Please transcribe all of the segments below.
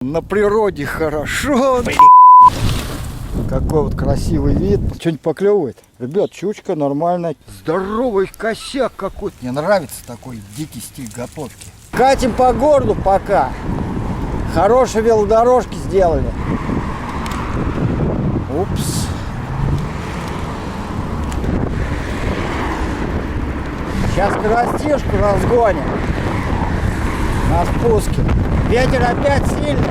На природе хорошо. Какой вот красивый вид. Что-нибудь поклевывает? Ребят, щучка нормальная. Здоровый косяк какой-то. Мне нравится такой дикий стиль готовки. Катим по городу пока. Хорошие велодорожки сделали. Упс. Сейчас скоростишку разгоним. На спуске. Ветер опять сильный.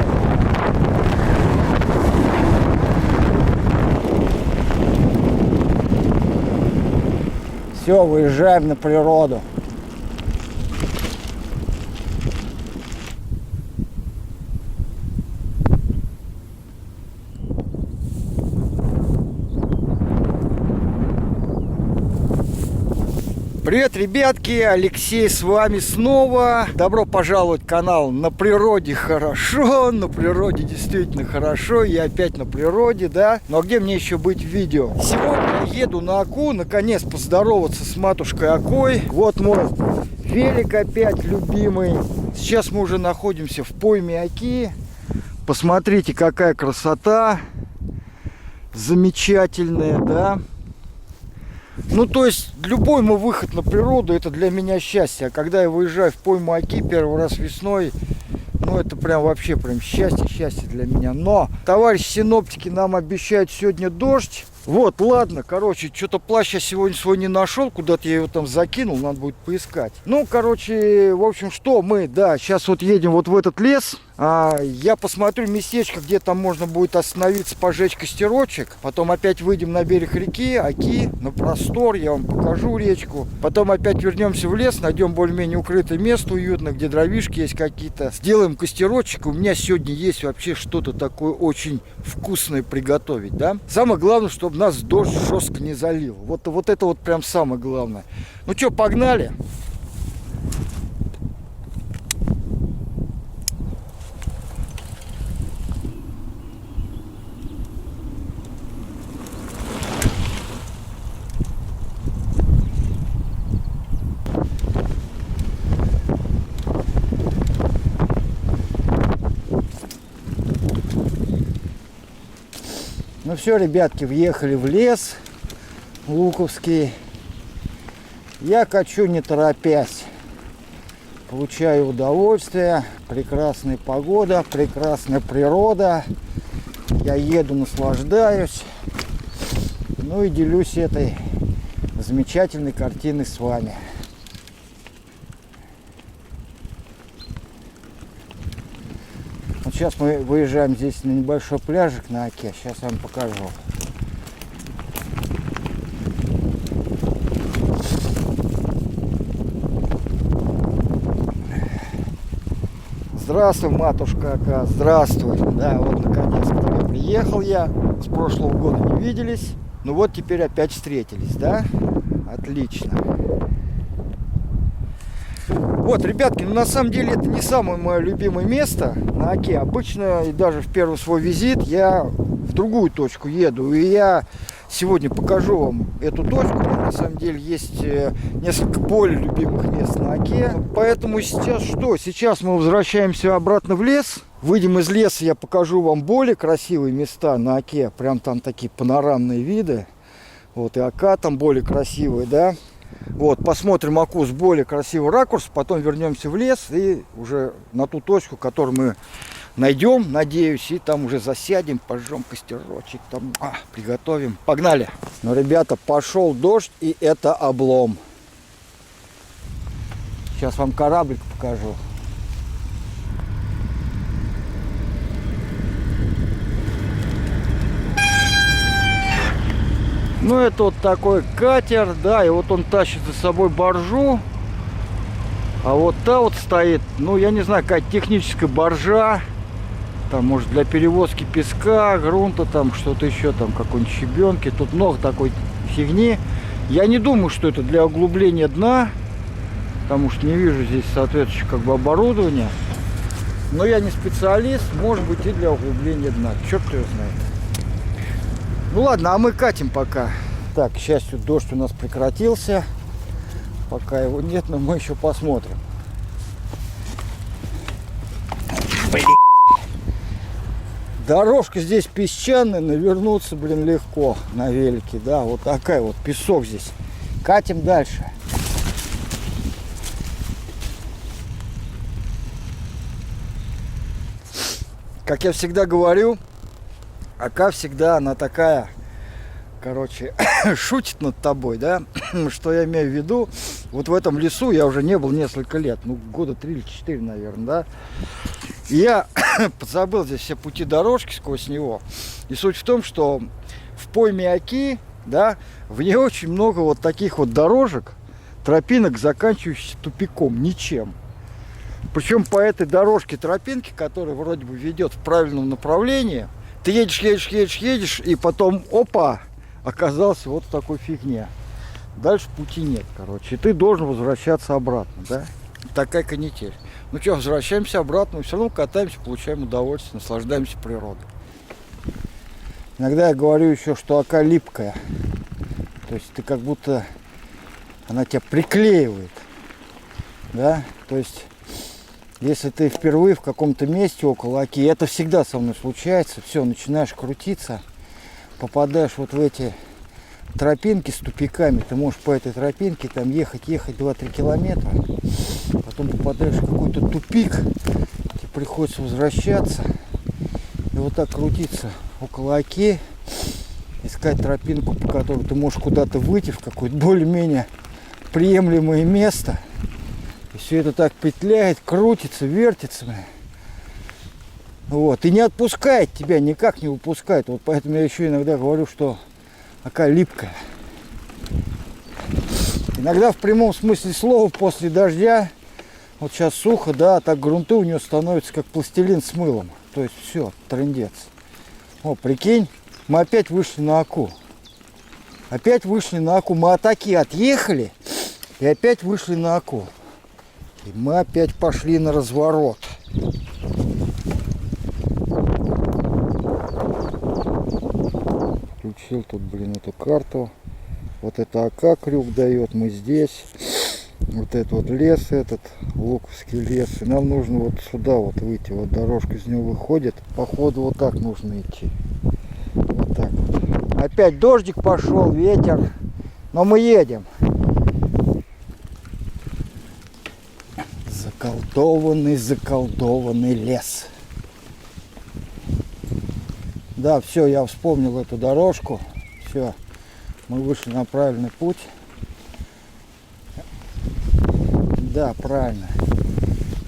Все, выезжаем на природу. Привет, ребятки, Алексей с вами снова. Добро пожаловать в канал «На природе хорошо». На природе действительно хорошо. Я опять на природе, да? Но где мне еще быть в видео? Сегодня я еду на Оку, наконец поздороваться с матушкой Окой. Вот мой велик опять любимый. Сейчас мы уже находимся в пойме Оки. Посмотрите, какая красота. Замечательная, да? Ну, то есть, любой мой выход на природу, это для меня счастье. А когда я выезжаю в пойму Оки первый раз весной, ну, это прям вообще прям счастье для меня. Но товарищи синоптики нам обещают сегодня дождь. Вот, ладно, короче, что-то плащ я сегодня свой не нашел, куда-то я его там закинул, надо будет поискать. Ну, короче, в общем, что мы, да, сейчас вот едем вот в этот лес. Я посмотрю местечко, где там можно будет остановиться, пожечь костерочек. Потом опять выйдем на берег реки, Оки, на простор, я вам покажу речку. Потом опять вернемся в лес, найдем более-менее укрытое место уютно, где дровишки есть какие-то. Сделаем костерочек. У меня сегодня есть вообще что-то такое очень вкусное приготовить, да. Самое главное, чтобы нас дождь жестко не залил. Вот это вот прям самое главное. Ну что, погнали? Ну все, ребятки, въехали в лес Луковский. Я качу не торопясь. Получаю удовольствие. Прекрасная погода, прекрасная природа. Я еду, наслаждаюсь. Ну и делюсь этой замечательной картиной с вами. Вот сейчас мы выезжаем здесь на небольшой пляжик на Оке. Сейчас я вам покажу. Здравствуй, матушка Ока, здравствуй. Да, вот наконец-то приехал я. С прошлого года не виделись. Ну вот теперь опять встретились, да? Отлично. Вот, ребятки, ну на самом деле это не самое мое любимое место на Оке. Обычно, и даже в первый свой визит, я в другую точку еду. И я сегодня покажу вам эту точку. На самом деле есть несколько более любимых мест на Оке. Поэтому сейчас что? Сейчас мы возвращаемся обратно в лес. Выйдем из леса, я покажу вам более красивые места на Оке. Прям там такие панорамные виды. Вот и Ока там более красивая, да. Вот, посмотрим Оку с более красивого ракурса, потом вернемся в лес и уже на ту точку, которую мы найдем, надеюсь, и там уже засядем, пожжем костерочек, там приготовим. Погнали! Ну, ребята, пошел дождь, и это облом. Сейчас вам кораблик покажу. Ну, это вот такой катер, да, и вот он тащит за собой баржу. А вот та вот стоит, ну, я не знаю, какая техническая баржа. Там, может, для перевозки песка, грунта, там, что-то еще, там, какой-нибудь щебенки. Тут много такой фигни. Я не думаю, что это для углубления дна, потому что не вижу здесь соответствующего, как бы, оборудования. Но я не специалист, может быть, и для углубления дна. Черт его знает. Ну ладно, а мы катим пока. Так, к счастью, дождь у нас прекратился. Пока его нет, но мы еще посмотрим. Дорожка здесь песчаная, навернуться, блин, легко на велике, да, вот такая вот, песок здесь. Катим дальше. Как я всегда говорю, Ака всегда она такая, короче, шутит над тобой, да, что я имею в виду. Вот в этом лесу я уже не был несколько лет, ну, года 3 или 4, наверное, да. И я подзабыл здесь все пути дорожки сквозь него. И суть в том, что в пойме Оки, да, в ней очень много вот таких вот дорожек, тропинок, заканчивающихся тупиком, ничем. Причем по этой дорожке тропинки, которая вроде бы ведет в правильном направлении, ты едешь, и потом, опа, оказался вот в такой фигне. Дальше пути нет, короче. И ты должен возвращаться обратно, да? Такая канитель. Ну что, возвращаемся обратно, и все равно катаемся, получаем удовольствие, наслаждаемся природой. Иногда я говорю еще, что Ока липкая. То есть ты как будто она тебя приклеивает, да? То есть если ты впервые в каком-то месте около Оки, это всегда со мной случается, все, начинаешь крутиться, попадаешь вот в эти тропинки с тупиками, ты можешь по этой тропинке там ехать 2-3 километра, потом попадаешь в какой-то тупик, тебе приходится возвращаться и вот так крутиться около Оки, искать тропинку, по которой ты можешь куда-то выйти в какое-то более-менее приемлемое место. И все это так петляет, крутится, вертится. Вот. И не отпускает тебя, никак не выпускает. Вот поэтому я еще иногда говорю, что Ока липкая. Иногда в прямом смысле слова после дождя, вот сейчас сухо, да, так грунты у нее становятся как пластилин с мылом. То есть все, трындец. О, прикинь, мы опять вышли на Оку. Опять вышли на Оку. Мы от Оки отъехали и опять вышли на Оку. И мы опять пошли на разворот. Включил тут, блин, эту карту. Вот это Ока крюк дает, мы здесь. Вот этот вот лес, этот Луковский лес. И нам нужно вот сюда вот выйти. Вот дорожка из него выходит. Походу вот так нужно идти. Вот так вот. Опять дождик пошел, ветер. Но мы едем. Заколдованный лес. Да, все, я вспомнил эту дорожку. Все, мы вышли на правильный путь. Да, правильно.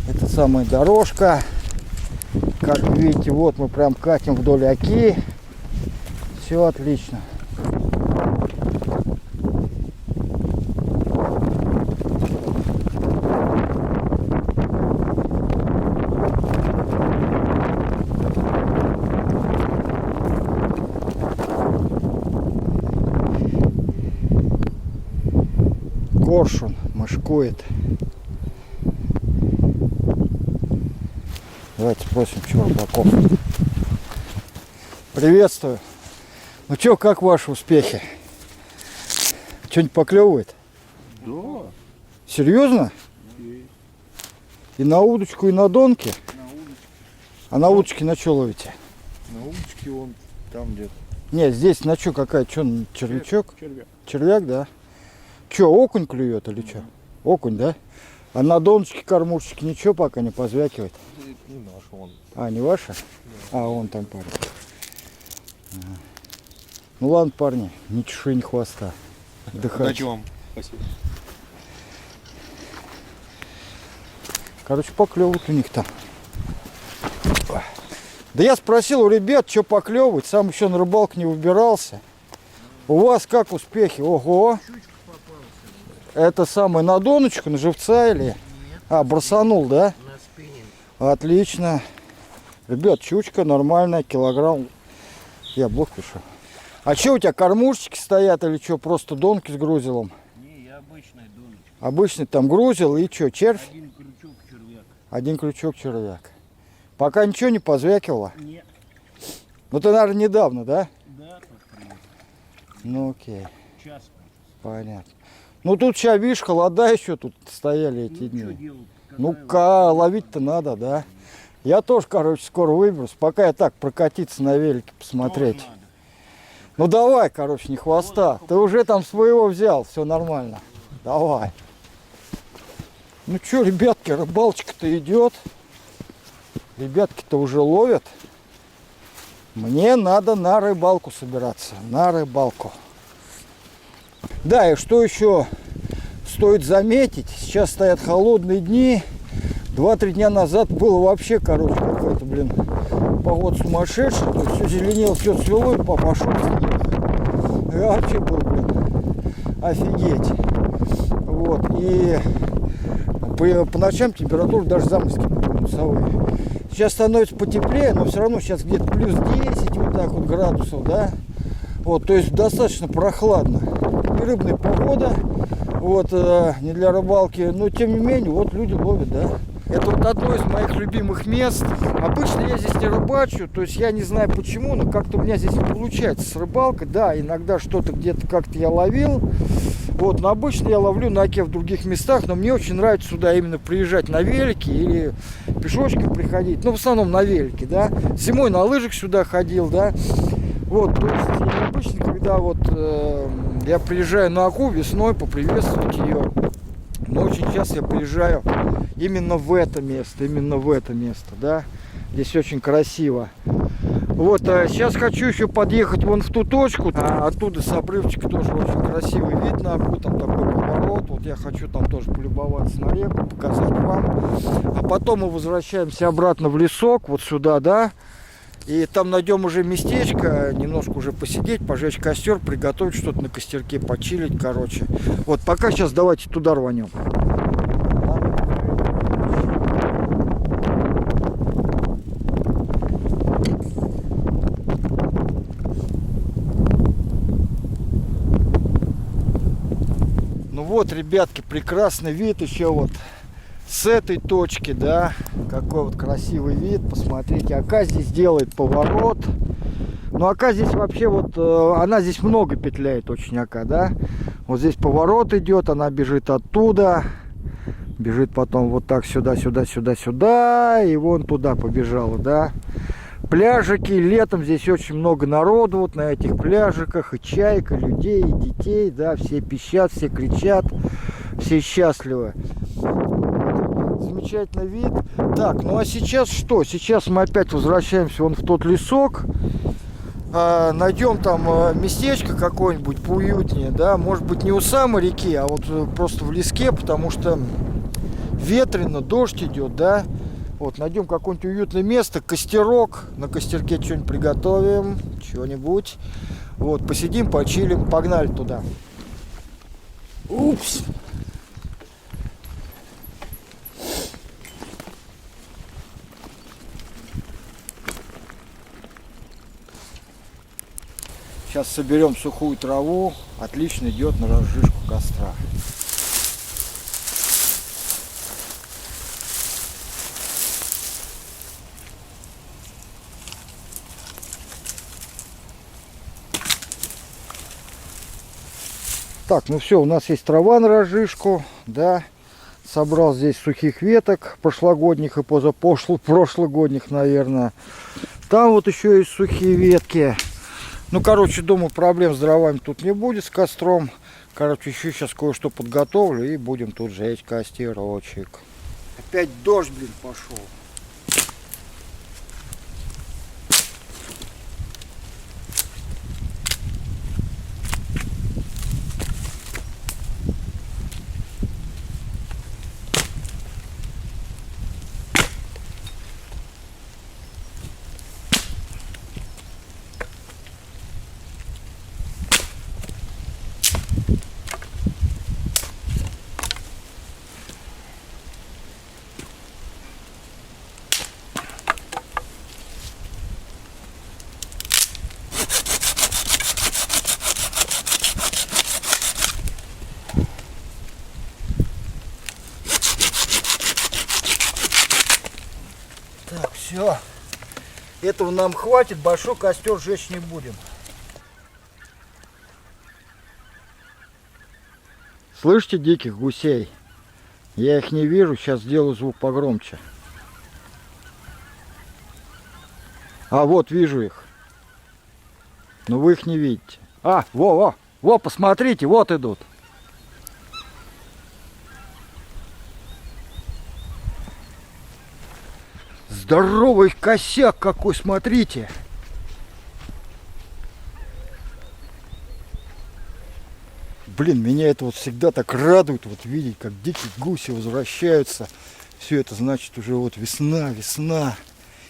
Это самая дорожка. Как видите, вот мы прям катим вдоль Оки. Все отлично. Коршун мошкует. Давайте спросим чуваков. Приветствую. Ну чё, как ваши успехи? Что-нибудь поклевывает? Да. Серьезно? И на удочку, и на донки? На удочке. А на удочке на что ловите? На удочке он там где-то. Нет, здесь на что какая? Что, червячок? Червяк. Червяк, да? Че, окунь клюет или что? Окунь, да? А на доночке, кормушечке ничего пока не позвякивает? Это не наш он. А, не ваша? А, он там парень. Ага. Ну ладно, парни, ни чешуи, ни хвоста. Отдыхайте. Удачи вам. Спасибо. Короче, поклевывают у них там. Да я спросил у ребят, что поклевывать, сам еще на рыбалку не выбирался. У вас как успехи? Ого! Это самое на доночку, на живца или? Нет. А, бросанул, да? На спиннинг. Отлично. Ребят, чучка нормальная, килограмм. Я блок пишу. А что у тебя, кормушечки стоят или что, просто донки с грузилом? Не, я обычная доночка. Обычный там грузил и что, червь? Один крючок червяк. Один крючок червяк. Пока ничего не позвякивало? Нет. Ну ты, наверное, недавно, да? Да, тут приехал. Ну окей, Час. понятно. Ну тут сейчас, видишь, холода еще тут стояли эти Ну, дни. что делать? Ну, Какая ловить-то надо, да. Я тоже, короче, скоро выберусь. Пока я так прокатиться на велике, посмотреть. Тоже надо. Ну давай, короче, не хвоста. Ты уже там своего взял, все нормально. Давай. Ну что, ребятки, рыбалочка-то идет. Ребятки-то уже ловят. Мне надо на рыбалку собираться. На рыбалку. Да, и что еще стоит заметить. Сейчас стоят холодные дни. 2-3 дня назад было вообще, короче, какой-то, блин, погода сумасшедшая. То есть все зеленело, все цвело, и пошел снег. Я вообще был, блин, офигеть. Вот, и по ночам температура даже заморские минусовые. Сейчас становится потеплее, но все равно сейчас где-то плюс 10 вот так вот градусов, да. Вот, то есть достаточно прохладно. И рыбная погода, вот, не для рыбалки, но тем не менее, вот люди ловят, да. Это вот одно из моих любимых мест. Обычно я здесь не рыбачу, то есть я не знаю почему, но как-то у меня здесь не получается с рыбалкой. Да, иногда что-то где-то как-то я ловил. Вот, но обычно я ловлю на оке в других местах, но мне очень нравится сюда именно приезжать на велике или пешочком приходить. Ну, в основном на велике, да. Зимой на лыжах сюда ходил, да. Вот, то есть обычно, когда вот я приезжаю на оку весной поприветствовать ее, но очень часто я приезжаю именно в это место, да. Здесь очень красиво. Вот, сейчас хочу еще подъехать вон в ту точку, оттуда с обрывчика тоже очень красивый вид на оку, там такой поворот. Вот я хочу там тоже полюбоваться на реку, показать вам. А потом мы возвращаемся обратно в лесок, вот сюда, да. И там найдем уже местечко, немножко уже посидеть, пожечь костер, приготовить что-то на костерке, почилить, короче. Вот, пока сейчас давайте туда рванем. Ну вот, ребятки, прекрасный вид еще вот с этой точки, да, какой вот красивый вид, посмотрите, ока здесь делает поворот, ну ока здесь вообще вот, она здесь много петляет очень ока, да, вот здесь поворот идет, она бежит оттуда, бежит потом вот так сюда, сюда, сюда, сюда, и вон туда побежала, да. Пляжики, летом здесь очень много народу вот на этих пляжиках, и чайка, людей, и детей, да, все пищат, все кричат, все счастливы. Замечательный вид. Так, ну а сейчас что? Сейчас мы опять возвращаемся вон в тот лесок. Найдем там местечко какое-нибудь поуютнее, да, может быть не у самой реки, а вот просто в леске, потому что ветрено, дождь идет, да. Вот, найдем какое-нибудь уютное место, костерок, на костерке что-нибудь приготовим, что-нибудь. Вот, посидим, почилим, погнали туда. Упс. Сейчас соберем сухую траву, отлично идет на разжижку костра. Так, ну все, у нас есть трава на разжижку, да. Собрал здесь сухих веток, прошлогодних и прошлогодних, наверное. Там вот еще есть сухие ветки. Ну, короче, думаю, проблем с дровами тут не будет, с костром. Короче, еще сейчас кое-что подготовлю и будем тут жечь костерочек. Опять дождь, блин, пошел. Так, все. Этого нам хватит, большой костер жечь не будем. Слышите диких гусей? Я их не вижу, сейчас сделаю звук погромче. А, вот вижу их. Но вы их не видите. А, во, посмотрите, вот идут. Здоровый косяк какой, смотрите. Блин, меня это вот всегда так радует, вот видеть, как дикие гуси возвращаются. Все это значит уже вот весна, весна.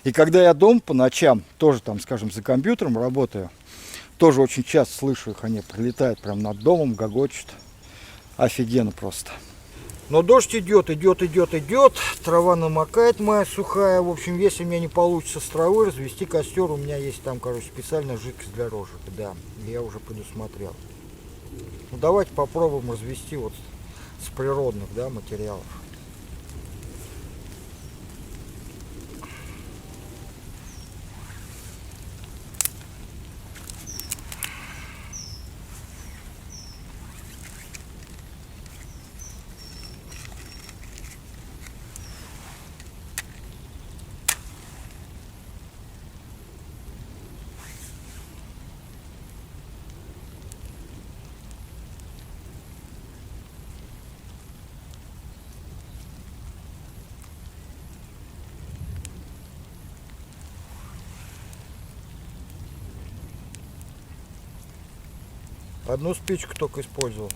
И когда я дома по ночам, тоже там, скажем, за компьютером работаю, тоже очень часто слышу их, они прилетают прям над домом, гогочут. Офигенно просто. Но дождь идет, трава намокает моя сухая. В общем, если у меня не получится с травы развести костер, у меня есть там, короче, специальная жидкость для рожек, да, я уже предусмотрел. Ну, давайте попробуем развести вот с природных, да, материалов. Одну спичку только использовал.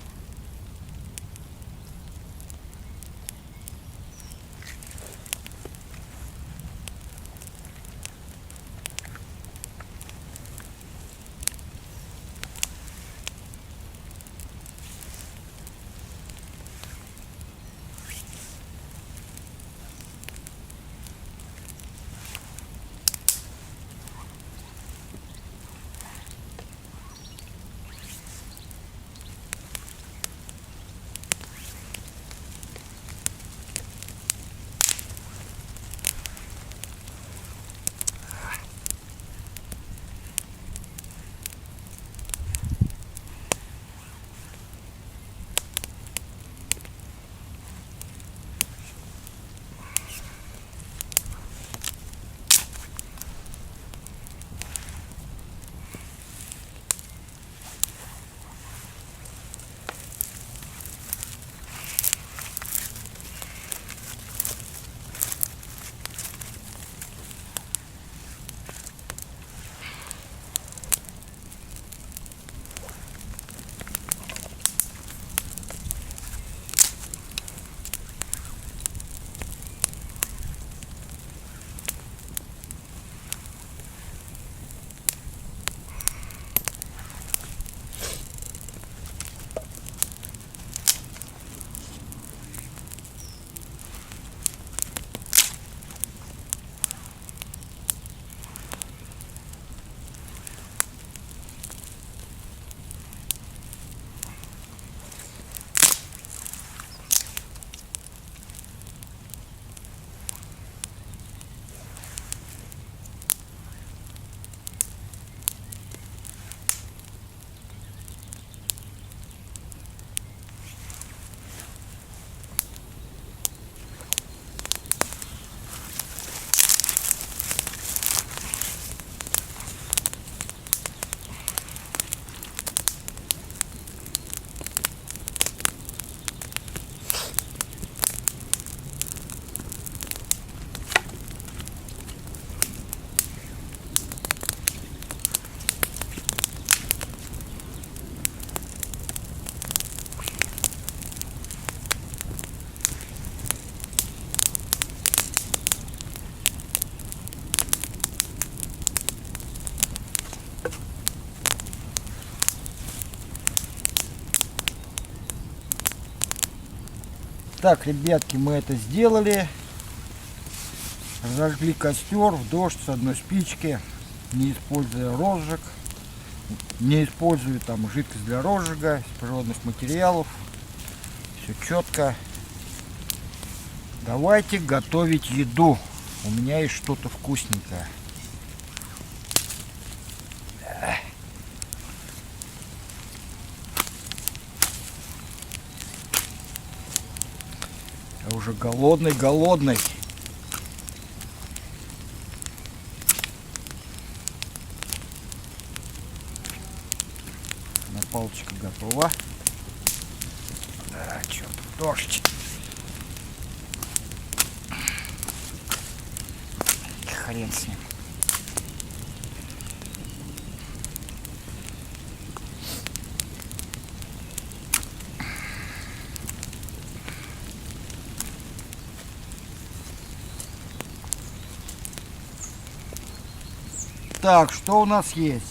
Так, ребятки, мы это сделали. Разожгли костер в дождь с одной спички, не используя розжиг, не используя там жидкость для розжига из природных материалов. Все четко. Давайте готовить еду. У меня есть что-то вкусненькое. Я уже голодный. палочка готова. Да, черт, дождь. Хрен с ним. Так, что у нас есть?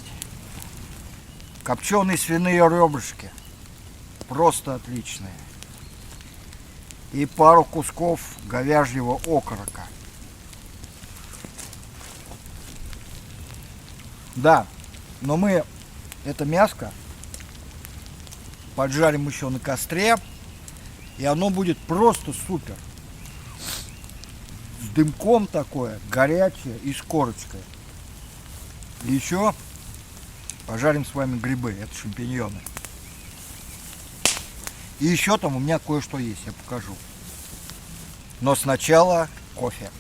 Копченые свиные ребрышки. Просто отличные. И пару кусков говяжьего окорока. Да, но мы это мяско поджарим еще на костре, и оно будет просто супер. С дымком такое, горячее и с корочкой. И еще пожарим с вами грибы, это шампиньоны. И еще там у меня кое-что есть, я покажу. Но сначала кофе.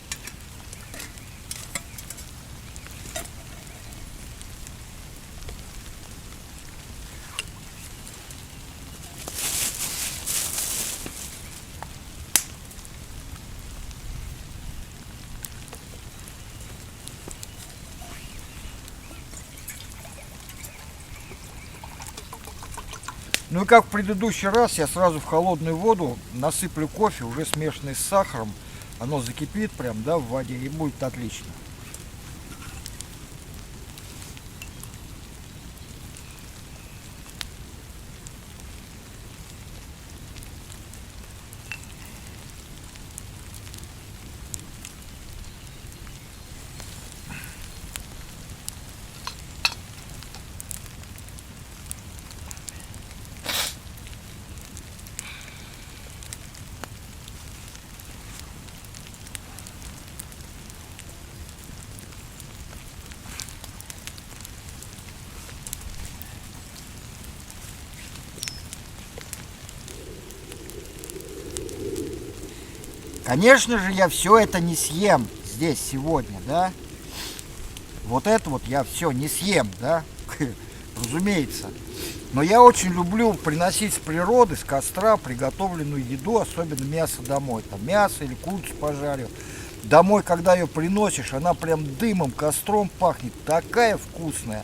Ну и как в предыдущий раз, я сразу в холодную воду насыплю кофе, уже смешанный с сахаром. Оно закипит прям, да, в воде, и будет отлично. Конечно же, я все это не съем здесь сегодня, да? Вот это вот я все не съем, да? Разумеется. Но я очень люблю приносить с природы, с костра приготовленную еду, особенно мясо домой. Там мясо или курицу пожарю. Домой, когда ее приносишь, она прям дымом, костром пахнет. Такая вкусная.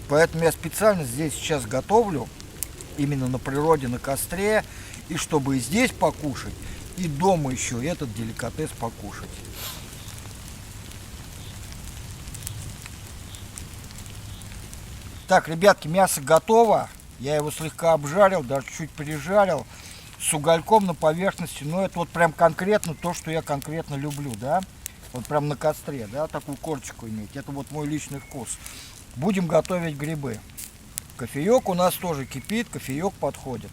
Поэтому я специально здесь сейчас готовлю, именно на природе, на костре. И чтобы и здесь покушать, и дома еще этот деликатес покушать. Так, ребятки, мясо готово. Я его слегка обжарил, даже чуть пережарил. С угольком на поверхности. Но это вот прям конкретно то, что я конкретно люблю, да? Вот прям на костре, да, такую корочку иметь. Это вот мой личный вкус. Будем готовить грибы. Кофеек у нас тоже кипит, кофеек подходит.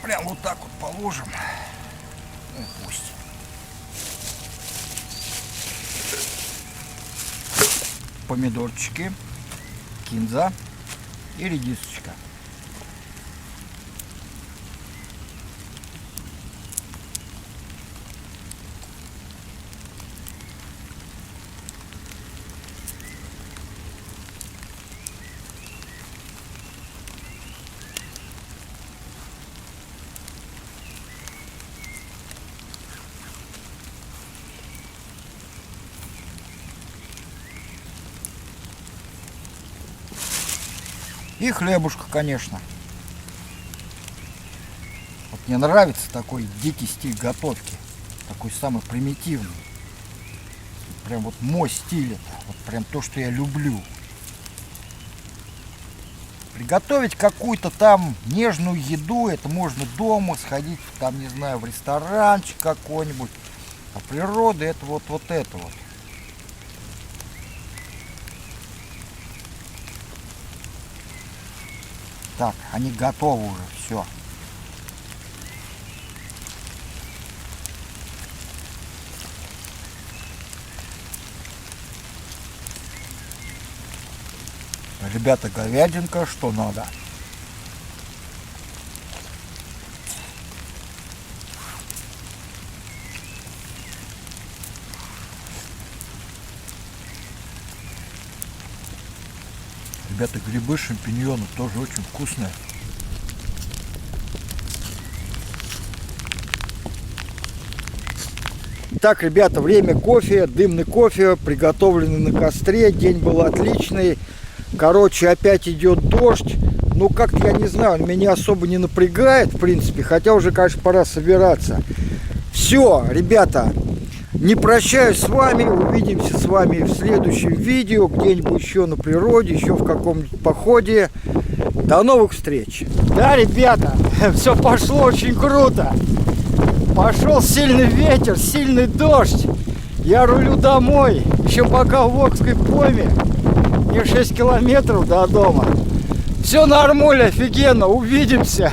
Прям вот так вот положим. Ну, пусть. Помидорчики, кинза и редисочка. И хлебушка, конечно. Вот мне нравится такой дикий стиль готовки. Такой самый примитивный. Прям вот мой стиль это. Вот прям то, что я люблю. Приготовить какую-то там нежную еду, это можно дома сходить, там, не знаю, в ресторанчик какой-нибудь. А природа это вот это вот. Так, они готовы уже, все. Ребята, говядинка, что надо. Ребята, грибы, шампиньоны тоже очень вкусные. Так, ребята, время кофе, дымный кофе, приготовленный на костре, день был отличный. Короче, опять идет дождь. Ну, как-то, я не знаю, он меня особо не напрягает, в принципе, хотя уже, конечно, пора собираться. Все, ребята, не прощаюсь с вами, увидимся с вами в следующем видео, где-нибудь еще на природе, еще в каком-нибудь походе. До новых встреч! Да, ребята, все пошло очень круто. Пошел сильный ветер, сильный дождь. Я рулю домой, еще пока в Волжской пойме. Мне 6 километров до дома. Все нормально, офигенно, увидимся.